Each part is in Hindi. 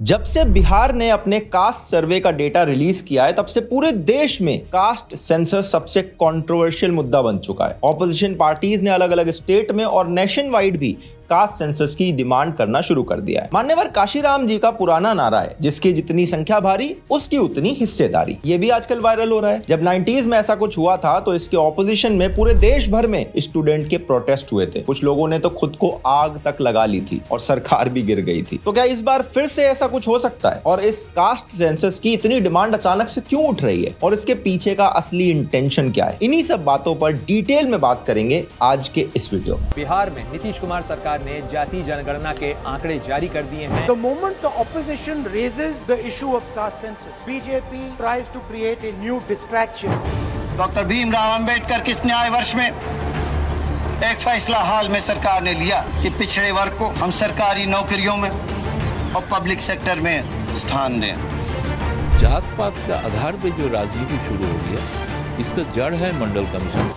जब से बिहार ने अपने कास्ट सर्वे का डेटा रिलीज किया है तब से पूरे देश में कास्ट सेंसस सबसे कंट्रोवर्शियल मुद्दा बन चुका है। ऑपोजिशन पार्टीज ने अलग अलग स्टेट में और नेशन वाइड भी कास्ट सेंसस की डिमांड करना शुरू कर दिया है। मान्यवर काशीराम जी का पुराना नारा है, जिसकी जितनी संख्या भारी उसकी उतनी हिस्सेदारी। ये भी आजकल वायरल हो रहा है। जब 90s में ऐसा कुछ हुआ था तो इसके ऑपोजिशन में पूरे देश भर में स्टूडेंट के प्रोटेस्ट हुए थे। कुछ लोगों ने तो खुद को आग तक लगा ली थी और सरकार भी गिर गई थी। तो क्या इस बार फिर से ऐसा कुछ हो सकता है? और इस कास्ट सेंसस की इतनी डिमांड अचानक से क्यों उठ रही है और इसके पीछे का असली इंटेंशन क्या है? इन्हीं सब बातों पर डिटेल में बात करेंगे आज के इस वीडियो में। बिहार में नीतीश कुमार सरकार ने जाति जनगणना के आंकड़े जारी कर दिए हैं। The moment the opposition raises the issue of caste census, BJP tries to create a new distraction. Doctor Bhimrao Ambedkar किस न्याय वर्ष में एक फैसला हाल में सरकार ने लिया कि पिछड़े वर्ग को हम सरकारी नौकरियों में और पब्लिक सेक्टर में स्थान दें। जात पात का आधार पे जो राजनीति शुरू हो गया, इसका जड़ है मंडल कमीशन।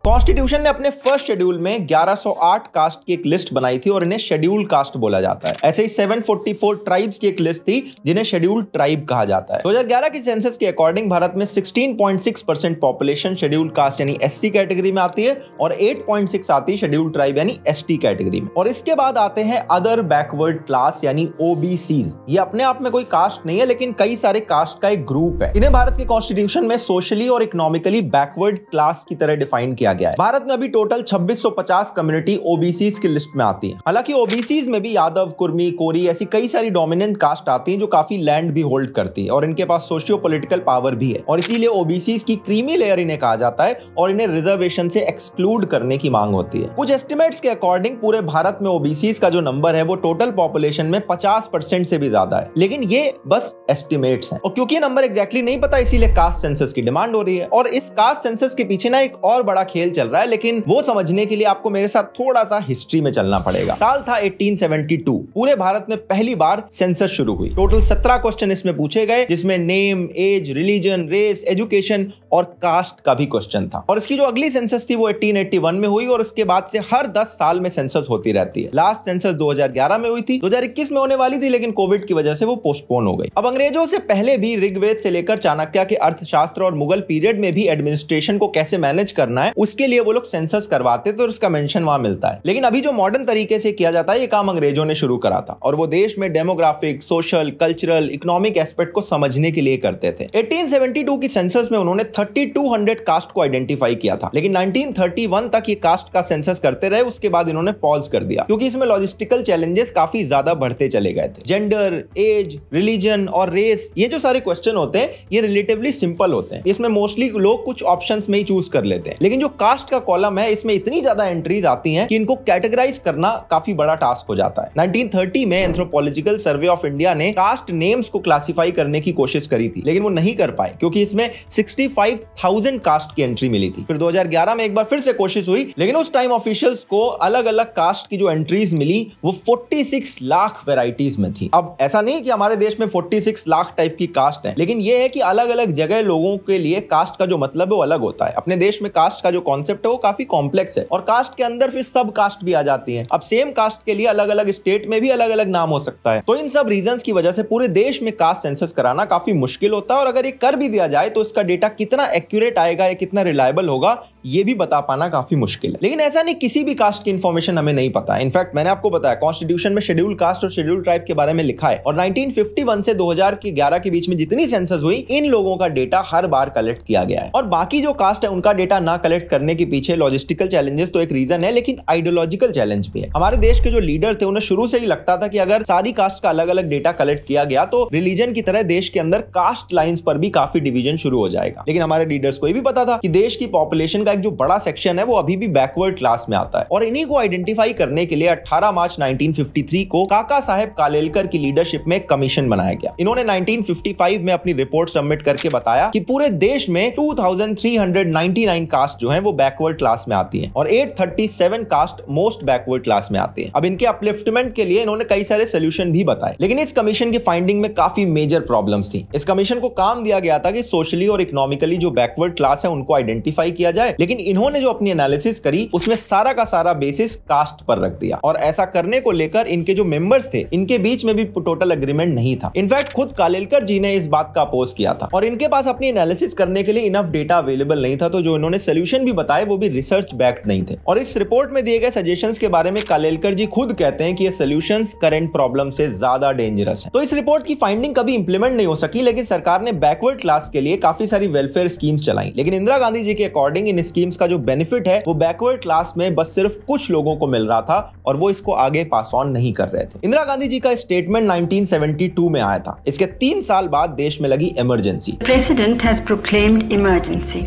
कॉन्स्टिट्यूशन ने अपने फर्स्ट शेड्यूल में 1108 कास्ट की एक लिस्ट बनाई थी और इन्हें शेड्यूल कास्ट बोला जाता है। ऐसे ही 744 ट्राइब्स की एक लिस्ट थी जिन्हें शेड्यूल ट्राइब कहा जाता है। 2011 की सेंसस के अकॉर्डिंग भारत में 16.6% पॉपुलेशन शेड्यूल कास्ट यानी एससी कैटेगरी में आती है और 8.6 आती है शेड्यूल ट्राइब यानी एसटी कैटेगरी में। और इसके बाद आते हैं अदर बैकवर्ड क्लास यानी ओबीसीज। ये अपने आप में कोई कास्ट नहीं है, लेकिन कई सारे कास्ट का एक ग्रुप है। इन्हें भारत के कॉन्स्टिट्यूशन में सोशली और इकोनॉमिकली बैकवर्ड क्लास की तरह डिफाइन किया गया है। भारत में अभी टोटल 2650 कम्युनिटी ओबीसीज की लिस्ट में आती है। हालांकि ओबीसीज में भी यादव, कुर्मी, कोरी ऐसी कई सारी डोमिनेंट कास्ट आती हैं जो काफी लैंड भी होल्ड करती है और इनके पास सोशियो पॉलिटिकल पावर भी है और इसीलिए ओबीसीज की क्रीमी लेयर इन्हें कहा जाता है और इन्हें रिजर्वेशन से एक्सक्लूड करने की मांग होती है। कुछ एस्टिमेट्स के अकॉर्डिंग पूरे भारत में ओबीसीज का जो नंबर है वो टोटल पॉपुलेशन में 50% से भी ज्यादा है, लेकिन ये बस एस्टिमेट्स हैं और क्योंकि ये नंबर एग्जैक्टली नहीं पता इसीलिए कास्ट सेंसस की डिमांड हो रही है। और इस कास्ट सेंसस के पीछे ना एक और बड़ा खेल चल रहा है, लेकिन वो समझने के लिए आपको मेरे साथ थोड़ा सा हिस्ट्री में चलना पड़ेगा। साल था 1872। पूरे भारत में पहली बार सेंसस शुरू हुई। टोटल 17 क्वेश्चन इसमें पूछे गए, जिसमें name, age, religion, race, education और कास्ट का भी क्वेश्चन था। और इसकी जो अगली सेंसस थी वो 1881 में हुई और उसके बाद से हर 10 साल में सेंसस होती रहती है। लास्ट सेंसस 2011 में हुई थी, 2021 में होने वाली थी, लेकिन कोविड की वजह से वो पोस्टपोन हो गई। अब अंग्रेजों से पहले भी ऋग्वेद से लेकर चाणक्य के अर्थशास्त्र और मुगल पीरियड में भी एडमिनिस्ट्रेशन को कैसे मैनेज करना है उसके लिए वो लोग सेंसस करवाते तो उसका मेंशन वहां मिलता है। लेकिन अभी जो मॉडर्न तरीके से किया जाता है ये काम अंग्रेजों ने शुरू करा था और वो देश में demographic, social, cultural, economic aspect को समझने के लिए करते थे। 1872 की सेंसस में उन्होंने 3200 कास्ट को आइडेंटिफाई किया था, लेकिन 1931 तक ये कास्ट का सेंसस करते रहे। उसके बाद इन्होंने पॉज कर दिया क्योंकि इसमें लॉजिस्टिकल चैलेंजेस काफी ज्यादा बढ़ते चले गए थे। जेंडर, एज, रिलीजन और रेस, ये जो सारे क्वेश्चन होते हैं ये रिलेटिवली सिंपल होते हैं। इसमें मोस्टली लोग कुछ ऑप्शंस में ही चूज कर लेते हैं, लेकिन जो कास्ट का कॉलम है इसमें इतनी ज्यादा एंट्रीज आती हैं कि इनको कैटेगराइज करना काफी बड़ा टास्क हो जाता है। 1930 में एंथ्रोपोलॉजिकल सर्वे ऑफ इंडिया ने कास्ट नेम्स को क्लासिफाई करने की कोशिश करी थी, लेकिन वो नहीं कर पाए क्योंकि इसमें 65,000 कास्ट की एंट्री मिली थी। फिर 2011 में एक बार फिर से कोशिश हुई, लेकिन उस टाइम ऑफिशियल्स को अलग अलग कास्ट की जो एंट्रीज मिली वो 46 लाख वेराइटीज में थी। अब ऐसा नहीं कि हमारे देश में 46 लाख टाइप की कास्ट है, लेकिन यह है कि अलग अलग जगह लोगों के लिए कास्ट का जो मतलब है वो अलग होता है। अपने देश में कास्ट का जो कॉन्सेप्ट है वो काफी कॉम्प्लेक्स है और कास्ट के अंदर फिर सब कास्ट भी आ जाती हैं। अब सेम कास्ट के लिए अलग अलग स्टेट में भी अलग अलग नाम हो सकता है। तो इन सब रीजंस की वजह से पूरे देश में कास्ट सेंसस कराना काफी मुश्किल होता है और अगर ये कर भी दिया जाए तो इसका डेटा कितना एक्यूरेट आएगा या कितना रिलायबल होगा ये भी बता पाना काफी मुश्किल है। लेकिन ऐसा नहीं किसी भी कास्ट की इंफॉर्मेशन हमें नहीं पता है। इनफैक्ट मैंने आपको बताया कॉन्स्टिट्यूशन में शेड्यूल कास्ट और शेड्यूल ट्राइब के बारे में लिखा है और 1951 से 2011 के बीच में जितनी सेंसस हुई इन लोगों का डेटा हर बार कलेक्ट किया गया है। और बाकी जो कास्ट है उनका डेटा ना कलेक्ट करने के पीछे लॉजिस्टिकल चैलेंजेस तो एक रीजन है, लेकिन आइडियोलॉजिकल चैलेंज भी है। हमारे देश के जो लीडर थे उन्हें शुरू से ही लगता था कि अगर सारी कास्ट का अलग अलग डेटा कलेक्ट किया गया तो रिलीजन की तरह देश के अंदर कास्ट लाइंस पर भी काफी डिवीजन शुरू हो जाएगा। लेकिन हमारे लीडर्स को ये भी पता था कि देश की पॉपुलेशन का एक जो बड़ा सेक्शन है वो अभी भी बैकवर्ड क्लास में आता है और इन्हीं को आइडेंटिफाई करने के लिए 18 मार्च 1953 को काका साहेब कालेलकर की लीडरशिप में कमीशन बनाया गया। इन्होंने 1955 में अपनी रिपोर्ट सबमिट करके बताया कि पूरे देश में 2399 कास्ट जो हैं वो वो बैकवर्ड क्लास में आती हैं और 837 कास्ट मोस्ट बैकवर्ड क्लास में आती हैं। अब इनके अपलिफ्टमेंट के लिए इन्होंने कई सारे सोल्यूशन भी बताए, लेकिन इस कमीशन की फाइंडिंग में काफी मेजर प्रॉब्लम्स थी। इस कमीशन को काम दिया गया था कि सोशली और इकोनॉमिकली जो बैकवर्ड क्लास है उनको आइडेंटिफाई किया जाए, लेकिन इन्होंने जो अपनी एनालिसिस करी उसमें सारा का सारा बेसिस कास्ट पर रख दिया और ऐसा करने को लेकर इनके जो मेंबर्स थे इनके बीच में भी टोटल एग्रीमेंट नहीं था। इनफैक्ट खुद कालेलकर जी ने इस बात का अपोज किया था और इनके पास अपनी एनालिसिस करने के लिए इनफ डेटा अवेलेबल नहीं था, तो जो इन्होंने सोल्यूशन भी बताए वो भी रिसर्च बैक्ड नहीं थे। और इस रिपोर्ट में दिए गए सजेशंस के बारे में कालेलकर जी खुद कहते हैं कि ये सॉल्यूशंस करंट प्रॉब्लम से ज्यादा डेंजरस है। तो इस रिपोर्ट की फाइंडिंग कभी इंप्लीमेंट नहीं हो सकी, लेकिन सरकार ने बैकवर्ड क्लास के लिए काफी सारी वेलफेयर स्कीम्स चलाई, लेकिन इंदिरा गांधी जी के अकॉर्डिंग इन स्कीम्स का जो बेनिफिट है वो बैकवर्ड क्लास में बस सिर्फ कुछ लोगों को मिल रहा था और वो इसको आगे पास ऑन नहीं कर रहे थे। इंदिरा गांधी जी का स्टेटमेंट 1972 में आया था। इसके 3 साल बाद देश में लगी emergency. President has proclaimed emergency.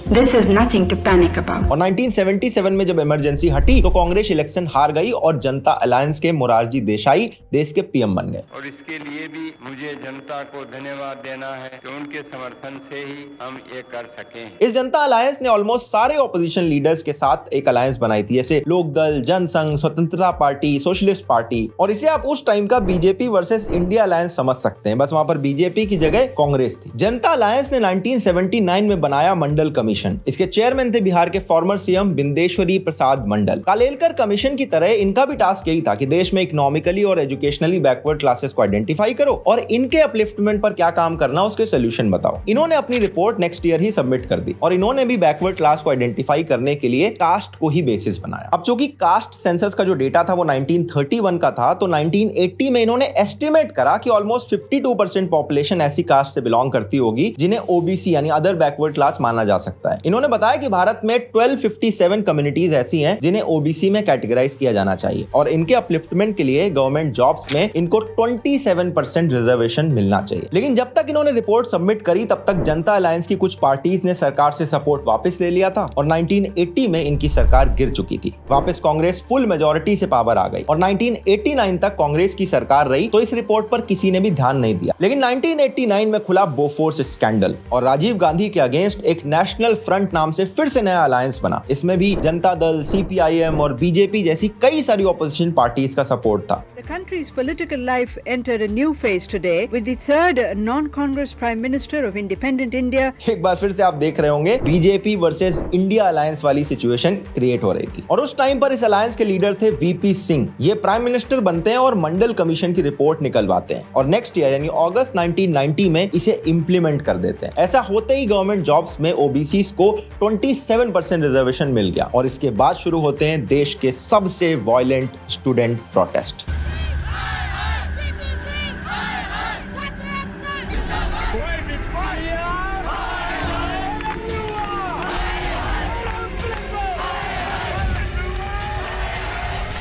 This is nothing to panic about. और 1977 में जब इमरजेंसी हटी तो कांग्रेस इलेक्शन हार गई और जनता अलायंस के मोरारजी देसाई देश के पीएम बन गए। और इसके लिए भी मुझे जनता को धन्यवाद देना है कि उनके समर्थन से ही हम ये कर सके। इस जनता अलायंस ने ऑलमोस्ट सारे ऑपोजिशन लीडर्स के साथ एक अलायंस बनाई थी, जैसे लोकदल, जनसंघ, स्वतंत्रता पार्टी, सोशलिस्ट पार्टी, और इसे आप उस टाइम का बीजेपी वर्सेस इंडिया अलायंस समझ सकते हैं। बस वहां पर बीजेपी की जगह कांग्रेस थी। जनता अलायंस ने 1979 में बनाया मंडल कमीशन। इसके चेयरमैन थे बिहार के farmer CM Bindeshwari Prasad Mandal. Kalelkar commission की तरह इनका भी टास्क यही था कि देश में इकोनॉमिकली और एजुकेशनली बैकवर्ड क्लासेस को आइडेंटिफाई करो और इनके अपलिफ्टमेंट पर क्या काम करना उसके सोल्यूशन बताओ। इन्होंने अपनी रिपोर्ट नेक्स्ट ईयर ही सबमिट कर दी और इन्होंने भी बैकवर्ड क्लास को आइडेंटिफाई करने के लिए कास्ट को ही बेसिस बनाया। अब चूंकि कास्ट सेंसस का जो डेटा था वो 1931 का था, तो 1980 में इन्होंने एस्टिमेट करा कि ऑलमोस्ट 52% पॉपुलेशन ऐसी कास्ट से बिलोंग करती होगी जिन्हें ओबीसी यानी अदर बैकवर्ड क्लास माना जा सकता है। इन्होंने बताया कि भारत में 1257 कम्युनिटीज ऐसी हैं जिन्हें ओबीसी में कैटेगराइज किया जाना चाहिए और इनके अपलिफ्टमेंट के लिए गवर्नमेंट जॉब्स में इनको 27% रिजर्वेशन मिलना चाहिए। लेकिन जब तक इन्होंने रिपोर्ट सबमिट करी तब तक जनता अलायंस की कुछ पार्टीज ने सरकार से सपोर्ट वापस ले लिया था और 1980 में इनकी सरकार गिर चुकी थी। वापस कांग्रेस फुल मेजोरिटी से पावर आ गई और 1989 तक कांग्रेस की सरकार रही, तो इस रिपोर्ट पर किसी ने भी ध्यान नहीं दिया। लेकिन 1989 में खुला बोफोर्स स्कैंडल और राजीव गांधी के अगेंस्ट एक नेशनल फ्रंट नाम से फिर से नया अलायंस बना। इसमें भी जनता दल, सीपीआईएम और बीजेपी जैसी कई सारी ऑपोजिशन पार्टीज का सपोर्ट था। The country's political life entered a new phase today with the third non-Congress Prime Minister of independent India. एक बार फिर से आप देख रहे होंगे बीजेपी वर्सेस इंडिया अलायंस वाली सिचुएशन क्रिएट हो रही थी और उस टाइम पर इस अलायंस के लीडर थे वीपी सिंह। ये प्राइम मिनिस्टर बनते हैं और मंडल कमीशन की रिपोर्ट निकलवाते हैं और नेक्स्ट ईयर यानी अगस्त 1990 में इसे इंप्लीमेंट कर देते हैं। ऐसा होते ही गवर्नमेंट जॉब्स में ओबीसी को 27% रिजर्वेशन मिल गया और इसके बाद शुरू होते हैं देश के सबसे वायलेंट स्टूडेंट प्रोटेस्ट।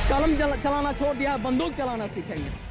कलम चलाना छोड़ दिया, बंदूक चलाना सीखेंगे।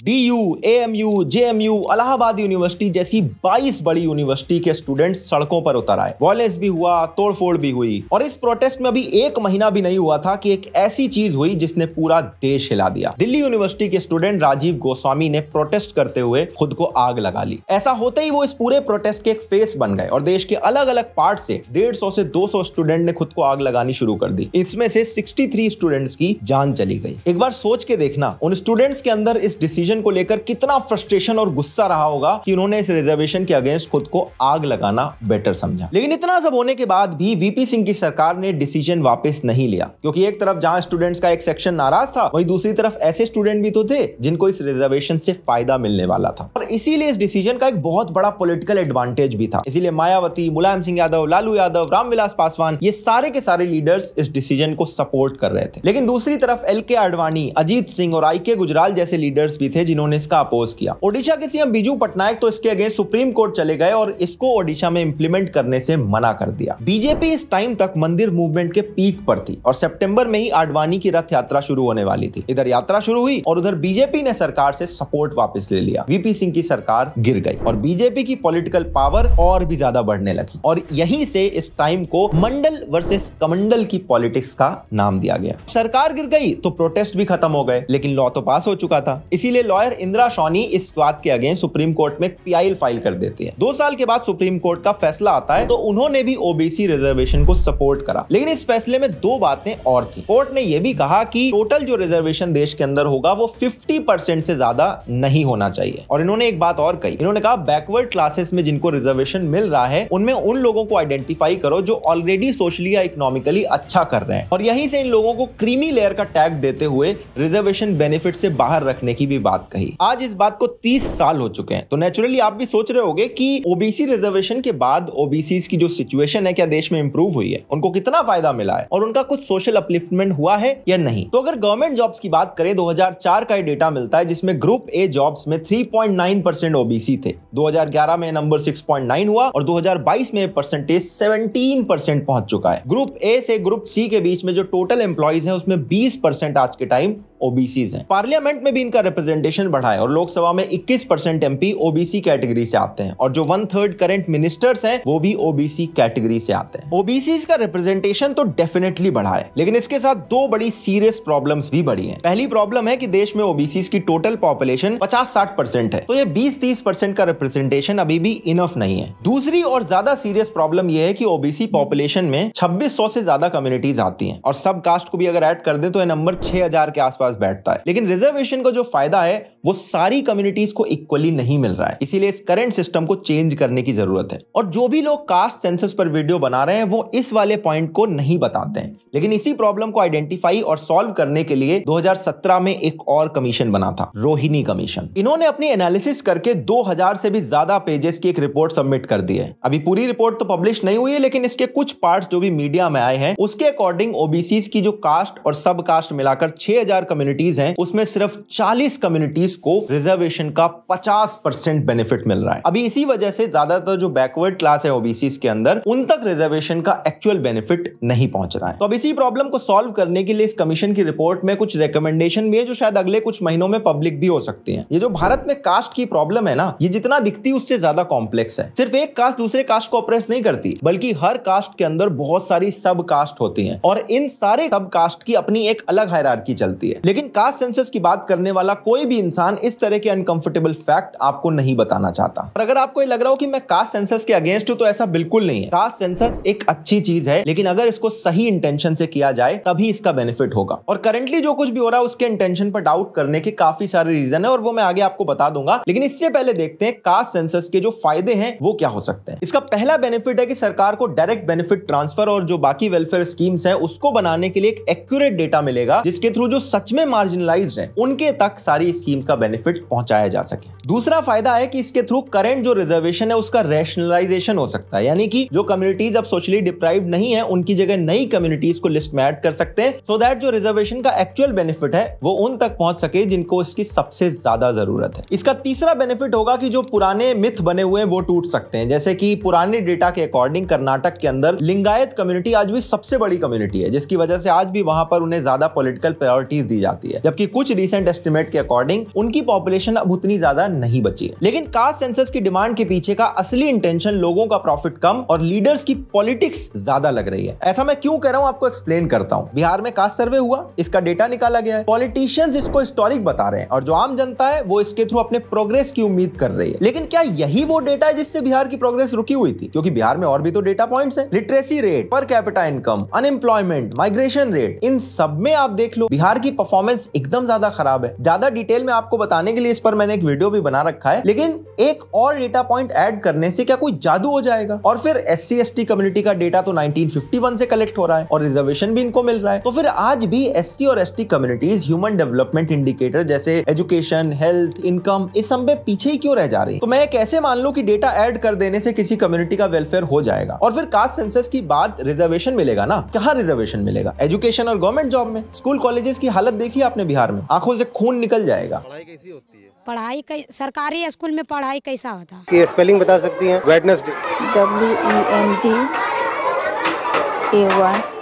DU, AMU, JMU, Allahabad university जैसी 22 बड़ी यूनिवर्सिटी के स्टूडेंट्स सड़कों पर उतर आए। वायलेंस भी हुआ, तोड़फोड़ भी हुई और इस प्रोटेस्ट में अभी 1 महीना भी नहीं हुआ था कि एक ऐसी चीज हुई जिसने पूरा देश हिला दिया। दिल्ली यूनिवर्सिटी के स्टूडेंट राजीव गोस्वामी ने प्रोटेस्ट करते हुए खुद को आग लगा ली। ऐसा होते ही वो इस पूरे प्रोटेस्ट के एक फेस बन गए और देश के अलग अलग पार्ट से 150 से 200 स्टूडेंट ने खुद को आग लगानी शुरू कर दी। इसमें से 63 स्टूडेंट्स की जान चली गई। एक बार सोच के देखना उन स्टूडेंट्स के अंदर इस डिसीजन को लेकर कितना फ्रस्ट्रेशन और गुस्सा रहा होगा कि उन्होंने इस रिजर्वेशन के अगेंस्ट खुद को आग लगाना बेटर समझा। लेकिन इतना सब होने के बाद भी वीपी सिंह की सरकार ने डिसीजन वापस नहीं लिया, क्योंकि एक तरफ जहां स्टूडेंट्स का एक सेक्शन नाराज था वहीं दूसरी तरफ ऐसे स्टूडेंट भी तो थे जिनको इस रिजर्वेशन से फायदा मिलने वाला था और इसीलिए इस डिसीजन का एक बहुत बड़ा पॉलिटिकल एडवांटेज भी था। इसीलिए मायावती, मुलायम सिंह यादव, लालू यादव, रामविलास पासवान ये सारे के सारे लीडर्स इस डिसीजन को सपोर्ट कर रहे थे। लेकिन दूसरी तरफ एलके आडवाणी, अजीत सिंह और आईके गुजराल जैसे लीडर्स भी थे जिन्होंने इसका अपोज किया। ओडिशा के सीएम बिजू पटनायक तो इसके अगेंस्ट सुप्रीम कोर्ट चले गए और इसको ओडिशा में इंप्लीमेंट करने से मना कर दिया। बीजेपी इस टाइम तक मंदिर मूवमेंट के पीक पर थी और सितंबर में ही आडवाणी की रथ यात्रा शुरू होने वाली थी। इधर यात्रा शुरू हुई और उधर बीजेपी ने सरकार से सपोर्ट वापस ले लिया। वीपी सिंह की सरकार गिर गई और बीजेपी की पॉलिटिकल पावर और भी ज्यादा बढ़ने लगी और यहीं से इस टाइम को मंडल वर्सेस कमंडल की पॉलिटिक्स का नाम दिया गया। सरकार गिर गई तो प्रोटेस्ट भी खत्म हो गए, लेकिन लॉ तो पास हो चुका था। इसीलिए लॉयर इंदिरा सोनी इस बात के अगेंस्ट सुप्रीम कोर्ट में पीआईएल फाइल कर देती है। 2 साल के बाद सुप्रीम कोर्ट का फैसला आता है तो उन्होंने भी ओबीसी रिजर्वेशन को सपोर्ट करा, लेकिन इस फैसले में 2 बातें और थी। कोर्ट ने यह भी कहा कि टोटल जो रिजर्वेशन देश के अंदर होगा वो 50% से ज्यादा नहीं होना चाहिए। और इन्होंने एक बात और कही, इन्होंने कहा बैकवर्ड क्लासेस में जिनको रिजर्वेशन मिल रहा है उनमें उन लोगों को आइडेंटिफाई करो जो ऑलरेडी सोशली या इकोनॉमिकली अच्छा कर रहे हैं, और यहीं से इन लोगों को क्रीमी लेयर का टैग देते हुए रिजर्वेशन बेनिफिट से बाहर रखने की भी बात कही। आज इस बात को 30 साल हो चुके हैं, तो नेचुरली आप भी सोच रहे होंगे कि ओबीसी रिजर्वेशन के बाद ओबीसीज की जो सिचुएशन है क्या देश में इंप्रूव हुई है, उनको कितना फायदा मिला है और उनका कुछ सोशल अपलिफ्टमेंट हुआ है या नहीं। तो अगर गवर्नमेंट जॉब्स की बात करें, 2004 का डेटा मिलता है जिसमें ग्रुप ए जॉब्स में 3.9% ओबीसी थे। 2011 में नंबर 6.9 हुआ और 2022 में परसेंटेज 17% पहुंच चुका है। ग्रुप ए से ग्रुप सी के बीच में जो टोटल एम्प्लॉइज हैं उसमें 20% आज के टाइम ओबीसीज हैं। पार्लियामेंट में भी इनका रिप्रेजेंटेशन बढ़ा है और लोकसभा में 21% एमपी ओबीसी कैटेगरी से आते हैं और जो 1/3 करंट मिनिस्टर्स हैं वो भी ओबीसी कैटेगरी से आते हैं। ओबीसीज का रिप्रेजेंटेशन तो डेफिनेटली बढ़ा है, लेकिन इसके साथ 2 बड़ी सीरियस प्रॉब्लम्स भी बढ़ी हैं। पहली प्रॉब्लम है कि देश में ओबीसीज की टोटल पॉपुलेशन 50-60% है, तो ये 20-30% का रिप्रेजेंटेशन अभी भी इनफ नहीं है। दूसरी और ज्यादा सीरियस प्रॉब्लम यह है कि ओबीसी पॉपुलेशन में 2600 से ज्यादा कम्युनिटीज आती हैं और सब कास्ट को भी अगर ऐड कर दे तो यह नंबर 6000 के आसपास बैठता है। लेकिन रिजर्वेशन का जो फायदा है वो सारी कम्युनिटीज को इक्वली नहीं मिल रहा है, इसीलिए इस करंट सिस्टम को चेंज करने की जरूरत है। और जो भी लोग कास्ट सेंसस पर वीडियो बना रहे हैं वो इस वाले पॉइंट को नहीं बताते हैं, लेकिन इसी प्रॉब्लम को आइडेंटिफाई और सॉल्व करने के लिए 2017 में एक और कमीशन बना था, रोहिणी कमीशन। इन्होंने अपनी एनालिसिस करके 2000 से भी ज्यादा पेजेस की एक रिपोर्ट सबमिट कर दी है। अभी पूरी रिपोर्ट तो पब्लिश नहीं हुई है, लेकिन इसके कुछ पार्ट्स जो भी मीडिया में आए हैं उसके अकॉर्डिंग ओबीसीज की जो कास्ट और सब कास्ट मिलाकर 6000 कम्युनिटीज हैं, उसमें सिर्फ 40 कम्युनिटीज को रिजर्वेशन का 50% बेनिफिट मिल रहा है। अभी इसी वजह से ज्यादातर जो बैकवर्ड क्लास है ओबीसीज के अंदर उन तक रिजर्वेशन का एक्चुअल बेनिफिट नहीं पहुंच रहा है। तो अब इसी प्रॉब्लम को सॉल्व करने के लिए इस कमीशन की रिपोर्ट में कुछ रिकमेंडेशन भी है जो शायद अगले कुछ महीनों में पब्लिक भी हो सकती है। ये जो भारत में कास्ट की प्रॉब्लम है ना, ये जितना दिखती है उससे ज्यादा कॉम्प्लेक्स है। सिर्फ एक कास्ट दूसरे कास्ट को ऑप्रेस नहीं करती, बल्कि हर कास्ट के अंदर बहुत सारी सब कास्ट होती हैं और इन सारे सब कास्ट की अपनी एक अलग हायरार्की चलती है। लेकिन कास्ट सेंसस की बात करने वाला कोई भी इंसान इस तरह के अनकंफर्टेबल फैक्ट आपको नहीं बताना चाहता। और अगर आपको ये लग रहा हो कि मैं कास्ट सेंसस के अगेंस्ट हूं, तो ऐसा बिल्कुल नहीं है। कास्ट सेंसस एक अच्छी चीज है, लेकिन अगर इसको सही इंटेंशन से किया जाए तभी इसका बेनिफिट होगा। और करंटली जो कुछ भी हो रहा है उसके इंटेंशन पर डाउट करने के काफी सारे रीजन है और वो मैं आगे आपको बता दूंगा। लेकिन इससे पहले देखते हैं कास्ट सेंसस के जो फायदे हैं वो क्या हो सकते हैं। इसका पहला बेनिफिट है कि सरकार को डायरेक्ट बेनिफिट ट्रांसफर और जो बाकी वेलफेयर स्कीम्स हैं उसको बनाने के लिए एक एक्यूरेट डेटा मिलेगा, जिसके थ्रू जो सच में मार्जिनलाइज्ड है उनके तक सारी स्कीम का बेनिफिट पहुंचाया जा सके। दूसरा फायदा है कि इसके थ्रू करंट जो रिजर्वेशन है उसका रैशनलाइजेशन हो सकता है, यानी कि जो कम्युनिटीज अब सोशली डिप्राइव्ड नहीं है उनकी जगह नई कम्युनिटीज को लिस्ट में ऐड कर सकते हैं, सो दैट जो रिजर्वेशन का एक्चुअल बेनिफिट है वो उन तक पहुंच सके जिनको इसकी सबसे ज्यादा जरूरत है। इसका तीसरा बेनिफिट होगा कि जो पुराने मिथ बने हुए हैं वो टूट सकते हैं। जैसे कि पुराने डेटा के अकॉर्डिंग कर्नाटक के अंदर लिंगायत कम्युनिटी आज भी सबसे बड़ी कम्युनिटी है, जिसकी वजह से आज भी वहां पर उन्हें ज्यादा पॉलिटिकल प्रायोरिटीज दी जाती है, जबकि कुछ रिसेंट एस्टिमेट के अकॉर्डिंग उनकी पॉपुलेशन अब उतनी ज्यादा नहीं बची है। लेकिन कास्ट सेंसस की डिमांड के पीछे का असली इंटेंशन लोगों का प्रॉफिट कम और लीडर्स की पॉलिटिक्स ज्यादा लग रही है। ऐसा मैं क्यों कह रहा हूं आपको एक्सप्लेन करता हूं। बिहार में कास्ट सर्वे हुआ, इसका डेटा निकाला गया है, पॉलिटिशियंस इसको हिस्टोरिक बता रहे हैं और जो आम जनता है वो इसके थ्रू अपने प्रोग्रेस की उम्मीद कर रही है। लेकिन क्या यही वो डेटा है जिससे बिहार की प्रोग्रेस रुकी हुई थी? क्योंकि बिहार में और भी तो डेटा पॉइंट्स हैं। Literacy rate, per capita income, unemployment, migration rate, इन सब में आप देख लो बिहार की परफॉर्मेंस एकदम ज्यादा खराब है। ज्यादा डिटेल में आपको बताने के लिए इस पर मैंने एक वीडियो भी बना रखा है, लेकिन एक और डेटा पॉइंट ऐड करने से क्या कोई जादू हो जाएगा? और फिर SC ST कम्युनिटी का डेटा तो 1951 से कलेक्ट हो रहा है और रिजर्वेशन भी इनको मिल रहा है, तो फिर आज भी SC और ST communities human development indicator जैसे एजुकेशन, हेल्थ, इनकम, इस सब में पीछे ही क्यों रह जा रही है? तो मैं कैसे मान लूं कि डेटा ऐड कर देने से किसी कम्युनिटी का वेलफेयर हो जाएगा? और फिर कास्ट सेंसस की बात रिजर्वेशन मिलेगा ना, कहां रिजर्वेशन मिलेगा? एजुकेशन और गवर्नमेंट जॉब में। स्कूल कॉलेजेस की हालत देखी आपने बिहार में, आंखों से खून निकल जाएगा। पढ़ाई कैसी होती है? पढ़ाई सरकारी स्कूल में पढ़ाई कैसा होता है? की स्पेलिंग बता सकती हैं? वेडनेसडे, WENDAY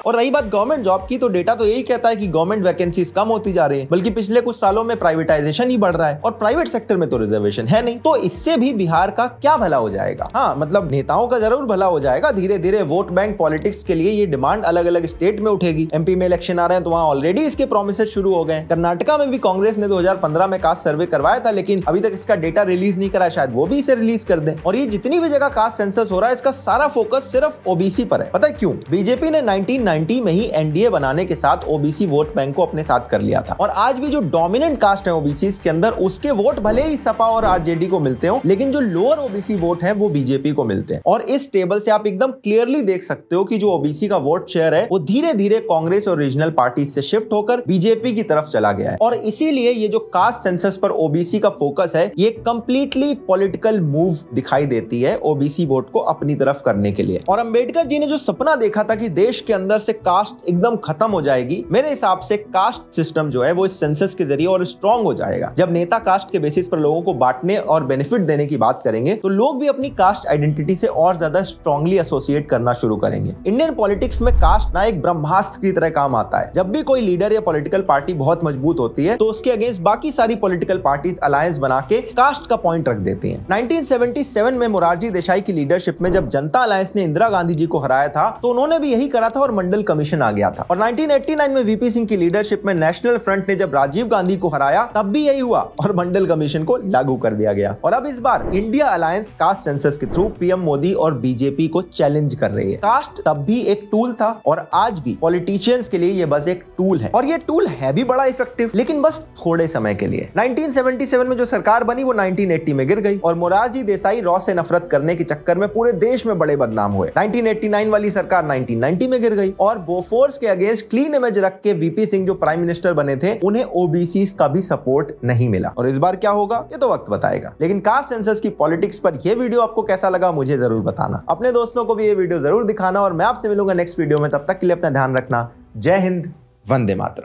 और रही बात गवर्नमेंट जॉब की, तो डेटा तो यही कहता है कि गवर्नमेंट वैकेंसीज कम होती जा रही है, बल्कि पिछले कुछ सालों में प्राइवेटाइजेशन ही बढ़ रहा है और प्राइवेट सेक्टर में तो रिजर्वेशन है नहीं। तो इससे भी बिहार का क्या भला हो जाएगा? हाँ, मतलब नेताओं का जरूर भला हो जाएगा। धीरे धीरे वोट बैंक पॉलिटिक्स के लिए ये डिमांड अलग अलग स्टेट में उठेगी। एमपी में इलेक्शन आ रहे हैं तो वहां ऑलरेडी इसके प्रोमिसेस शुरू हो गए। कर्नाटका में भी कांग्रेस ने 2015 में कास्ट सर्वे करवाया था, लेकिन अभी तक इसका डेटा रिलीज नहीं करा, शायद वो भी इसे रिलीज कर दे। और ये जितनी भी जगह कास्ट सेंसस हो रहा है, इसका सारा फोकस सिर्फ ओबीसी पर है। पता है क्यों? बीजेपी ने 1990 में ही एनडीए बनाने के साथ ओबीसी वोट बैंक को अपने साथ कर लिया था, और आज भी जो डोमिनेंट कास्ट है ओबीसी के अंदर, उसके वोट भले ही सपा और आरजेडी को मिलते हो, लेकिन जो लोअर ओबीसी वोट है वो बीजेपी को मिलते हैं। और इस टेबल से आप एकदम क्लियरली देख सकते हो कि जो ओबीसी का वोट शेयर है वो धीरे धीरे कांग्रेस और रीजनल पार्टी से शिफ्ट होकर बीजेपी की तरफ चला गया है। और इसीलिए ये जो कास्ट सेंसस पर ओबीसी का फोकस है, ये कंप्लीटली पॉलिटिकल मूव दिखाई देती है ओबीसी वोट को अपनी तरफ करने के लिए। और अंबेडकर जी ने जो सपना देखा था कि देश के अंदर से कास्ट एकदम खत्म हो जाएगी, मेरे हिसाब से कास्ट सिस्टम जो है वो इस सेंसस के जरिए और स्ट्रॉन्ग हो जाएगा। जब नेता कास्ट के बेसिस पर लोगों को बांटने और बेनिफिट देने की बात करेंगे, तो लोग भी अपनी कास्ट आइडेंटिटी से और ज्यादा स्ट्रांगली एसोसिएट करना शुरू करेंगे। इंडियन पॉलिटिक्स में कास्ट ना एक ब्रह्मास्त्र की तरह काम आता है। जब भी कोई लीडर या पॉलिटिकल पार्टी बहुत मजबूत होती है, तो उसके अगेंस्ट बाकी सारी पॉलिटिकल पार्टीज अलायंस बना के कास्ट का पॉइंट रख देती हैं। 1977 में मोरारजी देसाई की लीडरशिप में जब जनता अलायंस ने इंदिरा गांधी जी को हराया था, तो उन्होंने भी यही करा था और मंडल कमीशन आ गया था। और 1989 में वीपी सिंह की लीडरशिप में नेशनल फ्रंट ने जब राजीव गांधी को हराया, तब भी यही हुआ और मंडल कमीशन को लागू कर दिया गया। और अब इस बार इंडिया अलायंस कास्ट सेंसस के थ्रू पीएम मोदी और बीजेपी को चैलेंज कर रही है। कास्ट तब भी एक टूल था और आज भी पॉलिटिशियंस के लिए ये बस एक टूल है, और ये टूल है भी बड़ा इफेक्टिव, लेकिन बस थोड़े समय के लिए। 1977 में जो सरकार बनी वो 1980 में गिर गई, और मोरारजी देसाई रॉ से नफरत करने के चक्कर में पूरे देश में बड़े बदनाम हुए। 1989 वाली सरकार 1990 में गिर गई, और बोफोर्स के अगेंस्ट क्लीन इमेज रख के वीपी सिंह जो प्राइम मिनिस्टर बने थे, उन्हें ओबीसी का भी सपोर्ट नहीं मिला। और इस बार क्या होगा ये तो वक्त बताएगा। लेकिन कास्ट सेंसस की पॉलिटिक्स पर यह वीडियो आपको कैसा लगा मुझे जरूर बताना। अपने दोस्तों को भी ये वीडियो जरूर दिखाना, और मैं आपसे मिलूंगा नेक्स्ट वीडियो में। तब तक के लिए अपना ध्यान रखना। जय हिंद, वंदे मातरम।